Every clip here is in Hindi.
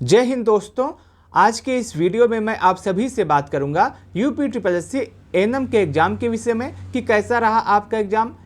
जय हिंद दोस्तों। आज के इस वीडियो में मैं आप सभी से बात करूंगा UP triple S C ANM के एग्जाम के विषय में कि कैसा रहा आपका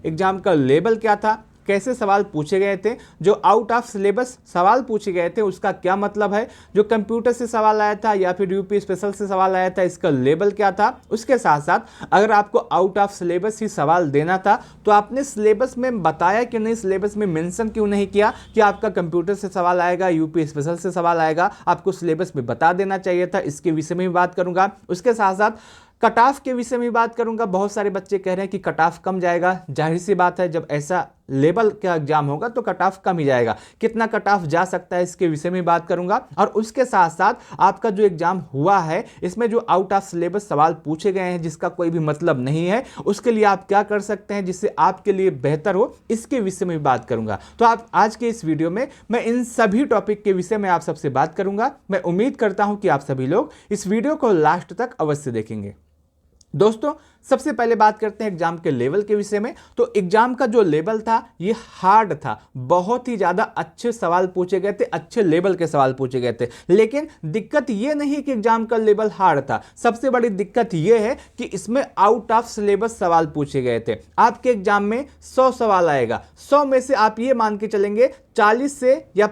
एग्जाम का लेवल क्या था, कैसे सवाल पूछे गए थे, जो आउट ऑफ सिलेबस सवाल पूछे गए थे उसका क्या मतलब है, जो कंप्यूटर से सवाल आया था या फिर यूपी स्पेशल से सवाल आया था इसका लेवल क्या था। उसके साथ साथ अगर आपको आउट ऑफ सिलेबस ही सवाल देना था तो आपने सिलेबस में बताया कि नहीं, सिलेबस में मेंशन क्यों नहीं किया कि आपका कंप्यूटर से सवाल आएगा, यूपी स्पेशल से सवाल आएगा, आपको सिलेबस में बता देना चाहिए था। इसके विषय में भी बात करूंगा। उसके साथ साथ कट ऑफ के विषय में बात करूंगा। बहुत सारे बच्चे कह रहे हैं कि कट ऑफ कम जाएगा। जाहिर सी बात है, जब ऐसा लेवल का एग्जाम होगा तो कट ऑफ कम ही जाएगा। कितना कट ऑफ जा सकता है इसके विषय में बात करूंगा। और उसके साथ साथ आपका जो एग्जाम हुआ है इसमें जो आउट ऑफ सिलेबस सवाल पूछे गए हैं जिसका कोई भी मतलब नहीं है, उसके लिए आप क्या कर सकते हैं जिससे आपके लिए बेहतर हो, इसके विषय में भी बात करूंगा। तो आप आज के इस वीडियो में मैं इन सभी टॉपिक के विषय में आप सबसे बात करूंगा। मैं उम्मीद करता हूं कि आप सभी लोग इस वीडियो को लास्ट तक अवश्य देखेंगे। दोस्तों, सबसे पहले बात करते हैं एग्जाम के लेवल के विषय में। तो एग्जाम का जो लेवल था ये हार्ड था, बहुत ही ज़्यादा अच्छे सवाल पूछे गए थे, अच्छे लेवल के सवाल पूछे गए थे। लेकिन दिक्कत ये नहीं कि एग्जाम का लेवल हार्ड था, सबसे बड़ी दिक्कत ये है कि इसमें आउट ऑफ सिलेबस सवाल पूछे गए थे। आपके एग्जाम में 100 सवाल आएगा, 100 में से आप ये मान के चलेंगे 40 से या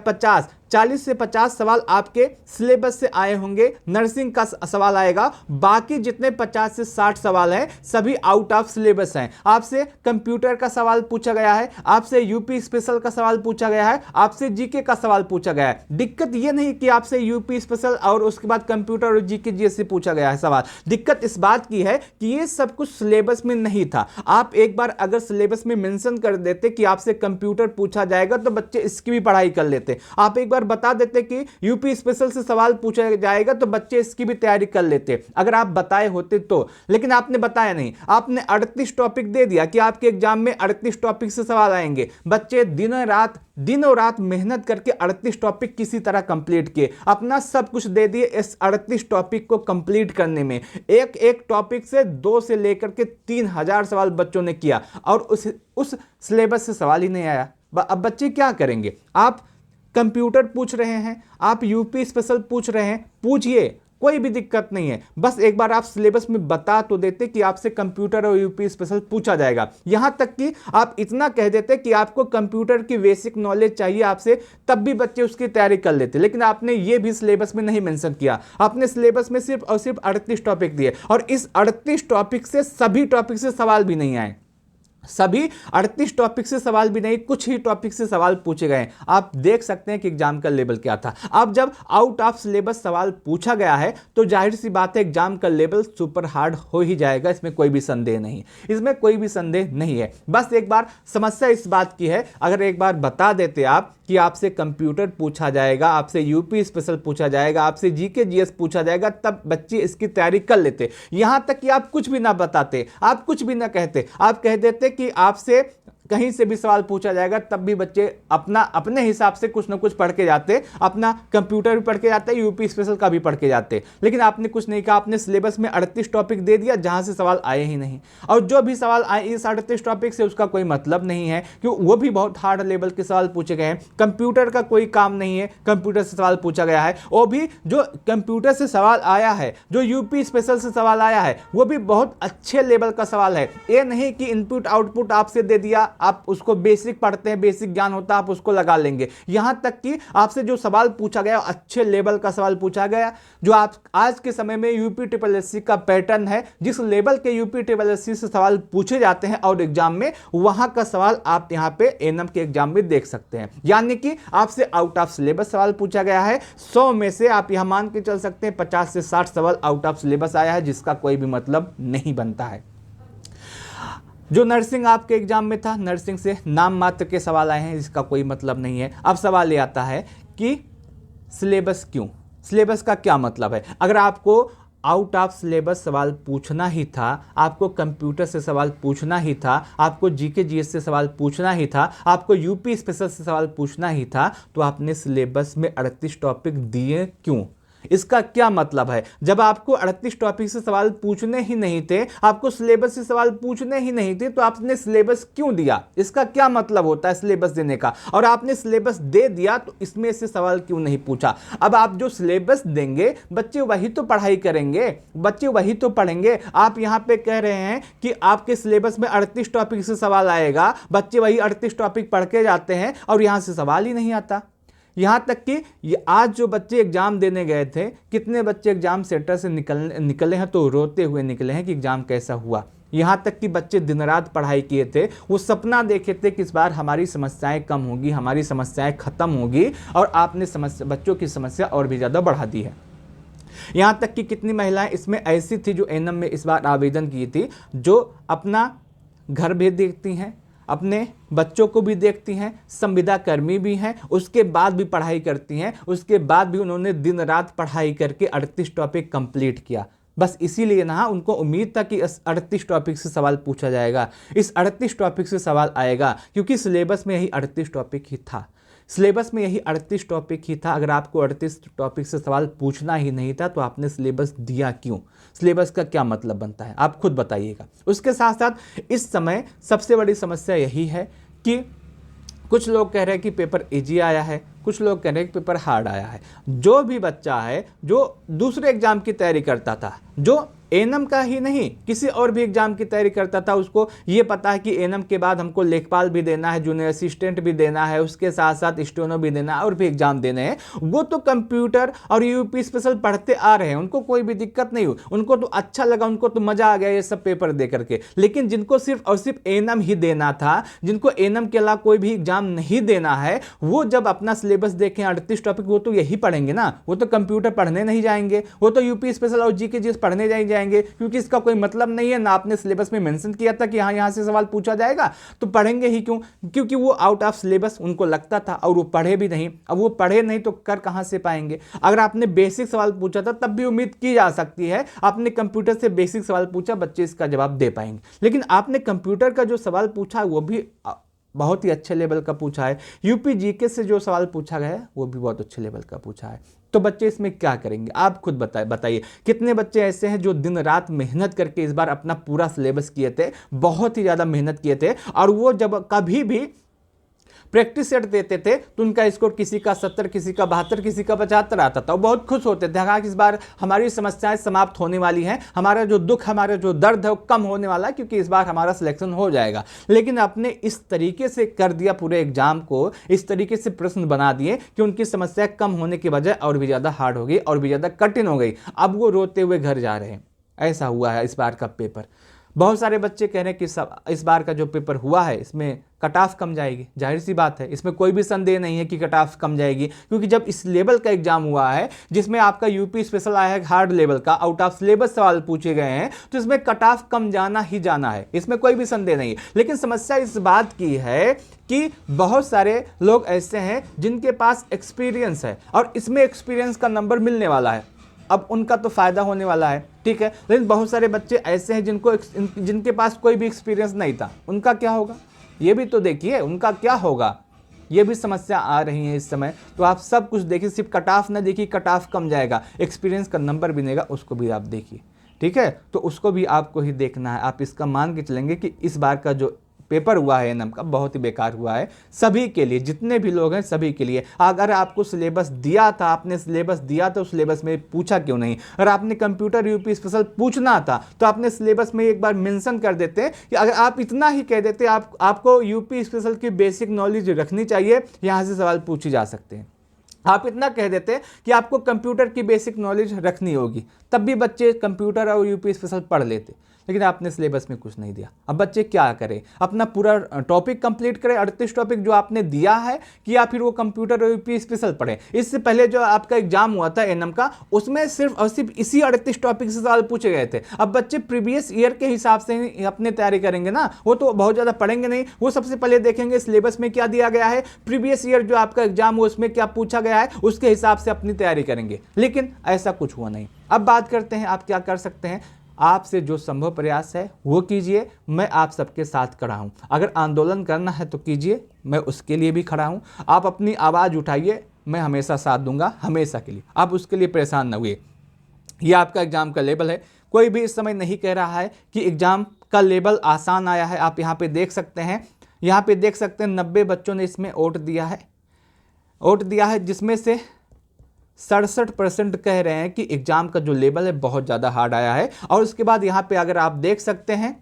40 से 50 सवाल आपके सिलेबस से आए होंगे, नर्सिंग का सवाल आएगा। बाकी जितने 50 से 60 सवाल हैं सभी आउट ऑफ सिलेबस हैं। आपसे कंप्यूटर का सवाल पूछा गया है, आपसे यूपी स्पेशल का सवाल पूछा गया है, आपसे जीके का सवाल पूछा गया है। दिक्कत यह नहीं कि आपसे यूपी स्पेशल और उसके बाद कंप्यूटर और जीके जीएस से पूछा गया है सवाल। दिक्कत इस बात की है कि ये सब कुछ सिलेबस में नहीं था। आप एक बार अगर सिलेबस में मेंशन कर देते कि आपसे कंप्यूटर पूछा जाएगा तो बच्चे इसकी भी पढ़ाई कर लेते। आप एक बार बता देते कि यूपी स्पेशल से सवाल पूछा जाएगा तो बच्चे इसकी भी तैयारी कर लेते, अगर आप बताए होते तो। लेकिन आपने बताया नहीं, आपने 38 टॉपिक दे दिया कि आपके एग्जाम में 38 टॉपिक से सवाल आएंगे। बच्चे दिनों रात मेहनत करके 38 टॉपिक किसी तरह कंप्लीट किए, अपना सब कुछ दे दिए इस 38 टॉपिक को कंप्लीट करने में। एक एक टॉपिक से 2 से लेकर के 3000 सवाल बच्चों ने किया और उस सिलेबस से सवाल ही नहीं आया। अब बच्चे क्या करेंगे? आप कंप्यूटर पूछ रहे हैं, आप यूपी स्पेशल पूछ रहे हैं, पूछिए, कोई भी दिक्कत नहीं है। बस एक बार आप सिलेबस में बता तो देते कि आपसे कंप्यूटर और यूपी स्पेशल पूछा जाएगा। यहां तक कि आप इतना कह देते कि आपको कंप्यूटर की बेसिक नॉलेज चाहिए आपसे, तब भी बच्चे उसकी तैयारी कर लेते। लेकिन आपने ये भी सिलेबस में नहीं मेंशन किया। आपने सिलेबस में सिर्फ और सिर्फ 38 टॉपिक दिए और इस 38 टॉपिक से सभी टॉपिक से सवाल भी नहीं आए। सभी 38 टॉपिक से सवाल भी नहीं, कुछ ही टॉपिक से सवाल पूछे गए। आप देख सकते हैं कि एग्जाम का लेवल क्या था। अब जब आउट ऑफ सिलेबस सवाल पूछा गया है तो जाहिर सी बात है एग्जाम का लेवल सुपर हार्ड हो ही जाएगा, इसमें कोई भी संदेह नहीं, इसमें कोई भी संदेह नहीं है। बस एक बार समस्या इस बात की है, अगर एक बार बता देते आप कि आपसे कंप्यूटर पूछा जाएगा, आपसे यूपी स्पेशल पूछा जाएगा, आपसे जीके जीएस पूछा जाएगा, तब बच्चे इसकी तैयारी कर लेते। यहां तक कि आप कुछ भी ना बताते, आप कुछ भी ना कहते, आप कह देते कि आपसे कहीं से भी सवाल पूछा जाएगा, तब भी बच्चे अपने हिसाब से कुछ ना कुछ पढ़ के जाते, अपना कंप्यूटर भी पढ़ के जाते, यूपी स्पेशल का भी पढ़ के जाते। लेकिन आपने कुछ नहीं कहा, आपने सिलेबस में 38 टॉपिक दे दिया जहां से सवाल आए ही नहीं। और जो भी सवाल आए इस 38 टॉपिक से उसका कोई मतलब नहीं है, क्योंकि वो भी बहुत हार्ड लेवल के सवाल पूछे गए हैं। कंप्यूटर का कोई काम नहीं है, कंप्यूटर से सवाल पूछा गया है, वो भी जो कंप्यूटर से सवाल आया है, जो यूपी स्पेशल से सवाल आया है, वो भी बहुत अच्छे लेवल का सवाल है। ये नहीं कि इनपुट आउटपुट आपसे दे दिया, आप उसको बेसिक पढ़ते हैं, बेसिक ज्ञान होता है, आप उसको लगा लेंगे। यहां तक कि आपसे जो सवाल पूछा गया अच्छे लेवल का सवाल पूछा गया, जो आप आज के समय में यूपी ट्रिपल एससी का पैटर्न है, जिस लेवल के यूपी ट्रिपल एससी से सवाल पूछे जाते हैं और एग्जाम में, वहां का सवाल आप यहां पे एएनएम के एग्जाम में देख सकते हैं। यानी कि आपसे आउट ऑफ सिलेबस सवाल पूछा गया है। 100 में से आप यहां मान के चल सकते हैं 50 से 60 सवाल आउट ऑफ सिलेबस आया है, जिसका कोई भी मतलब नहीं बनता है। जो नर्सिंग आपके एग्जाम में था, नर्सिंग से नाम मात्र के सवाल आए हैं, इसका कोई मतलब नहीं है। अब सवाल ये आता है कि सिलेबस क्यों, सिलेबस का क्या मतलब है? अगर आपको आउट ऑफ सिलेबस सवाल पूछना ही था, आपको कंप्यूटर से सवाल पूछना ही था, आपको जीके जीएस से सवाल पूछना ही था, आपको यूपी स्पेशल से सवाल पूछना ही था, तो आपने सिलेबस में 38 टॉपिक दिए क्यों? इसका क्या मतलब है? जब आपको 38 टॉपिक से सवाल पूछने ही नहीं थे, आपको सिलेबस से सवाल पूछने ही नहीं थे, तो आपने सिलेबस क्यों दिया? इसका क्या मतलब होता है सिलेबस देने का? और आपने सिलेबस दे दिया तो इसमें से सवाल क्यों नहीं पूछा? अब आप जो सिलेबस देंगे बच्चे वही तो पढ़ाई करेंगे, बच्चे वही तो पढ़ेंगे। आप यहां पे कह रहे हैं कि आपके सिलेबस में 38 टॉपिक से सवाल आएगा, बच्चे वही 38 टॉपिक पढ़ के जाते हैं और यहां से सवाल ही नहीं आता। यहां तक कि आज जो बच्चे एग्जाम देने गए थे, कितने बच्चे एग्जाम सेंटर से निकले हैं तो रोते हुए निकले हैं कि एग्जाम कैसा हुआ। यहां तक कि बच्चे दिन रात पढ़ाई किए थे, वो सपना देखे थे कि इस बार हमारी समस्याएं कम होगी, हमारी समस्याएं खत्म होगी, और आपने बच्चों की समस्या और भी ज़्यादा बढ़ा दी है। यहां तक कि कितनी महिलाएं इसमें ऐसी थी जो एनएम में इस बार आवेदन की थी, जो अपना घर भी देखती हैं, अपने बच्चों को भी देखती हैं, संविदा कर्मी भी हैं, उसके बाद भी पढ़ाई करती हैं, उसके बाद भी उन्होंने दिन रात पढ़ाई करके 38 टॉपिक कंप्लीट किया। बस इसीलिए ना उनको उम्मीद था कि इस 38 टॉपिक से सवाल पूछा जाएगा, इस 38 टॉपिक से सवाल आएगा, क्योंकि सिलेबस में यही 38 टॉपिक ही था। सिलेबस में यही 38 टॉपिक ही था। अगर आपको 38 टॉपिक से सवाल पूछना ही नहीं था तो आपने सिलेबस दिया क्यों? सिलेबस का क्या मतलब बनता है, आप खुद बताइएगा। उसके साथ साथ इस समय सबसे बड़ी समस्या यही है कि कुछ लोग कह रहे हैं कि पेपर इजी आया है, कुछ लोग कह रहे हैं कि पेपर हार्ड आया है। जो भी बच्चा है जो दूसरे एग्जाम की तैयारी करता था, जो एनएम का ही नहीं किसी और भी एग्जाम की तैयारी करता था, उसको ये पता है कि एनएम के बाद हमको लेखपाल भी देना है, जूनियर असिस्टेंट भी देना है, उसके साथ साथ स्टेनो भी देना है, और भी एग्जाम देने हैं, वो तो कंप्यूटर और यूपी स्पेशल पढ़ते आ रहे हैं, उनको कोई भी दिक्कत नहीं हुई, उनको तो अच्छा लगा, उनको तो मजा आ गया ये सब पेपर दे करके। लेकिन जिनको सिर्फ और सिर्फ एनएम ही देना था, जिनको एनएम के अलावा कोई भी एग्जाम नहीं देना है, वो जब अपना सिलेबस देखें 38 टॉपिक, वो तो यही पढ़ेंगे ना, वो तो कंप्यूटर पढ़ने नहीं जाएंगे, वो तो यूपी स्पेशल और जीके जीएस पढ़ने जाएंगे, क्योंकि इसका कोई मतलब नहीं है ना। आपने सिलेबस में मेंशन किया था कि यहां से सवाल पूछा जाएगा, तो पढ़ेंगे ही क्यों? क्योंकि वो आउट ऑफ सिलेबस उनको लगता था, और वो पढ़े भी नहीं। अब वो पढ़े नहीं तो कर कहां से पाएंगे? अगर आपने बेसिक सवाल पूछा था तब भी उम्मीद की जा सकती है, आपने कंप्यूटर से बेसिक सवाल पूछा, बच्चे इसका जवाब दे पाएंगे। लेकिन आपने कंप्यूटर का जो सवाल पूछा वो भी बहुत ही अच्छे लेवल का पूछा है, यूपी जीके से जो सवाल पूछा गया है वो भी बहुत अच्छे लेवल का पूछा है। तो बच्चे इसमें क्या करेंगे? आप खुद बताइए। कितने बच्चे ऐसे हैं जो दिन रात मेहनत करके इस बार अपना पूरा सिलेबस किए थे, बहुत ही ज़्यादा मेहनत किए थे, और वो जब कभी भी प्रैक्टिस सेट देते थे तो उनका स्कोर किसी का 70, किसी का 72, किसी का 75 आता था। वो बहुत खुश होते थे, हाँ इस बार हमारी समस्याएं समाप्त होने वाली हैं, हमारा जो दुख, हमारा जो दर्द है वो कम होने वाला है, क्योंकि इस बार हमारा सिलेक्शन हो जाएगा। लेकिन आपने इस तरीके से कर दिया पूरे एग्जाम को, इस तरीके से प्रश्न बना दिए कि उनकी समस्या कम होने की बजाय और भी ज़्यादा हार्ड हो गई, और भी ज़्यादा कठिन हो गई। अब वो रोते हुए घर जा रहे हैं। ऐसा हुआ है इस बार का पेपर। बहुत सारे बच्चे कह रहे हैं कि इस बार का जो पेपर हुआ है इसमें कट ऑफ कम जाएगी। जाहिर सी बात है, इसमें कोई भी संदेह नहीं है कि कट ऑफ कम जाएगी, क्योंकि जब इस लेवल का एग्जाम हुआ है जिसमें आपका यूपी स्पेशल आया है हार्ड लेवल का, आउट ऑफ सिलेबस सवाल पूछे गए हैं, तो इसमें कट ऑफ कम जाना ही जाना है, इसमें कोई भी संदेह नहीं है। लेकिन समस्या इस बात की है कि बहुत सारे लोग ऐसे हैं जिनके पास एक्सपीरियंस है, और इसमें एक्सपीरियंस का नंबर मिलने वाला है, अब उनका तो फायदा होने वाला है, ठीक है। लेकिन बहुत सारे बच्चे ऐसे हैं जिनके पास कोई भी एक्सपीरियंस नहीं था, उनका क्या होगा? ये भी तो देखिए, उनका क्या होगा? ये भी समस्या आ रही है इस समय। तो आप सब कुछ देखिए, सिर्फ कट ऑफ ना देखिए, कट ऑफ कम जाएगा, एक्सपीरियंस का नंबर भी देगा, उसको भी आप देखिए, ठीक है। तो उसको भी आपको ही देखना है। आप इसका मान के चलेंगे कि इस बार का जो पेपर हुआ है एनएम का बहुत ही बेकार हुआ है सभी के लिए, जितने भी लोग हैं सभी के लिए। अगर आपको सिलेबस दिया था, आपने सिलेबस दिया तो सिलेबस में पूछा क्यों नहीं? अगर आपने कंप्यूटर यूपी स्पेशल पूछना था तो आपने सिलेबस में एक बार मेंशन कर देते कि अगर आप इतना ही कह देते आपको यूपी स्पेशल की बेसिक नॉलेज रखनी चाहिए, यहाँ से सवाल पूछे जा सकते हैं। आप इतना कह देते कि आपको कंप्यूटर की बेसिक नॉलेज रखनी होगी, तब भी बच्चे कंप्यूटर और यूपी स्पेशल पढ़ लेते। लेकिन आपने सिलेबस में कुछ नहीं दिया। अब बच्चे क्या करें? अपना पूरा टॉपिक कंप्लीट करें, 38 टॉपिक जो आपने दिया है, कि या फिर वो कंप्यूटर और यूपी स्पेशल पढ़ें? इससे पहले जो आपका एग्जाम हुआ था एनएम का, उसमें सिर्फ और सिर्फ इसी 38 टॉपिक से सवाल पूछे गए थे। अब बच्चे प्रीवियस ईयर के हिसाब से ही अपनी तैयारी करेंगे ना, वो तो बहुत ज़्यादा पढ़ेंगे नहीं। वो सबसे पहले देखेंगे सिलेबस में क्या दिया गया है, प्रीवियस ईयर जो आपका एग्जाम हुआ उसमें क्या पूछा गया है, उसके हिसाब से अपनी तैयारी करेंगे। लेकिन ऐसा कुछ हुआ नहीं। अब बात करते हैं आप क्या कर सकते हैं। आपसे जो संभव प्रयास है वो कीजिए, मैं आप सबके साथ खड़ा हूं। अगर आंदोलन करना है तो कीजिए, मैं उसके लिए भी खड़ा हूं। आप अपनी आवाज़ उठाइए, मैं हमेशा साथ दूंगा, हमेशा के लिए। आप उसके लिए परेशान ना हुए। ये आपका एग्जाम का लेवल है। कोई भी इस समय नहीं कह रहा है कि एग्जाम का लेवल आसान आया है। आप यहाँ पे देख सकते हैं, यहाँ पे देख सकते हैं 90 बच्चों ने इसमें वोट दिया है, जिसमें से 67% कह रहे हैं कि एग्जाम का जो लेवल है बहुत ज़्यादा हार्ड आया है। और उसके बाद यहाँ पे अगर आप देख सकते हैं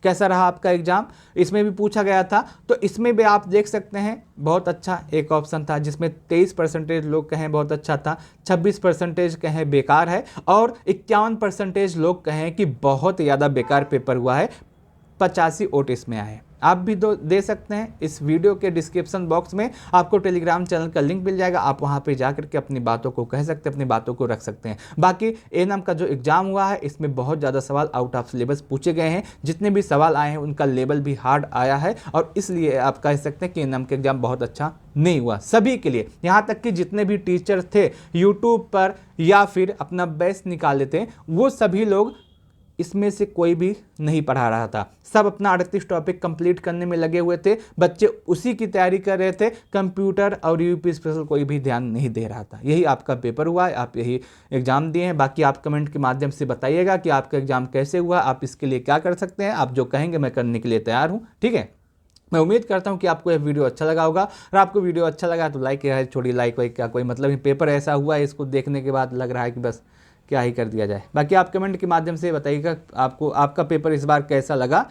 कैसा रहा आपका एग्जाम, इसमें भी पूछा गया था, तो इसमें भी आप देख सकते हैं बहुत अच्छा एक ऑप्शन था जिसमें 23% लोग कहें बहुत अच्छा था, 26% कहें बेकार है और 51% लोग कहें कि बहुत ज़्यादा बेकार पेपर हुआ है। 85 वोट इसमें आए। आप भी दे सकते हैं। इस वीडियो के डिस्क्रिप्शन बॉक्स में आपको टेलीग्राम चैनल का लिंक मिल जाएगा। आप वहां पे जाकर के अपनी बातों को कह सकते हैं, अपनी बातों को रख सकते हैं। बाकी एएनएम का जो एग्जाम हुआ है इसमें बहुत ज़्यादा सवाल आउट ऑफ सिलेबस पूछे गए हैं। जितने भी सवाल आए हैं उनका लेवल भी हार्ड आया है और इसलिए आप कह सकते हैं कि एएनएम का एग्जाम बहुत अच्छा नहीं हुआ सभी के लिए। यहाँ तक कि जितने भी टीचर थे यूट्यूब पर या फिर अपना बेस्ट निकाल लेते हैं, वो सभी लोग इसमें से कोई भी नहीं पढ़ा रहा था। सब अपना 38 टॉपिक कंप्लीट करने में लगे हुए थे। बच्चे उसी की तैयारी कर रहे थे। कंप्यूटर और यूपी स्पेशल कोई भी ध्यान नहीं दे रहा था। यही आपका पेपर हुआ है, आप यही एग्जाम दिए हैं। बाकी आप कमेंट के माध्यम से बताइएगा कि आपका एग्जाम कैसे हुआ, आप इसके लिए क्या कर सकते हैं। आप जो कहेंगे मैं करने के लिए तैयार हूँ। ठीक है, मैं उम्मीद करता हूं कि आपको यह वीडियो अच्छा लगा होगा। और आपको वीडियो अच्छा लगा तो लाइक है, छोड़ी लाइक वाइक का कोई मतलब नहीं। पेपर ऐसा हुआ है, इसको देखने के बाद लग रहा है कि बस क्या ही कर दिया जाए। बाकी आप कमेंट के माध्यम से बताइएगा आपको आपका पेपर इस बार कैसा लगा,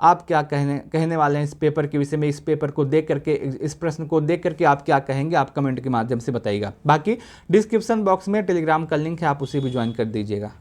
आप क्या कहने वाले हैं इस पेपर के विषय में। इस पेपर को देख करके, इस प्रश्न को देख करके आप क्या कहेंगे, आप कमेंट के माध्यम से बताइएगा। बाकी डिस्क्रिप्शन बॉक्स में टेलीग्राम का लिंक है, आप उसे भी ज्वाइन कर दीजिएगा।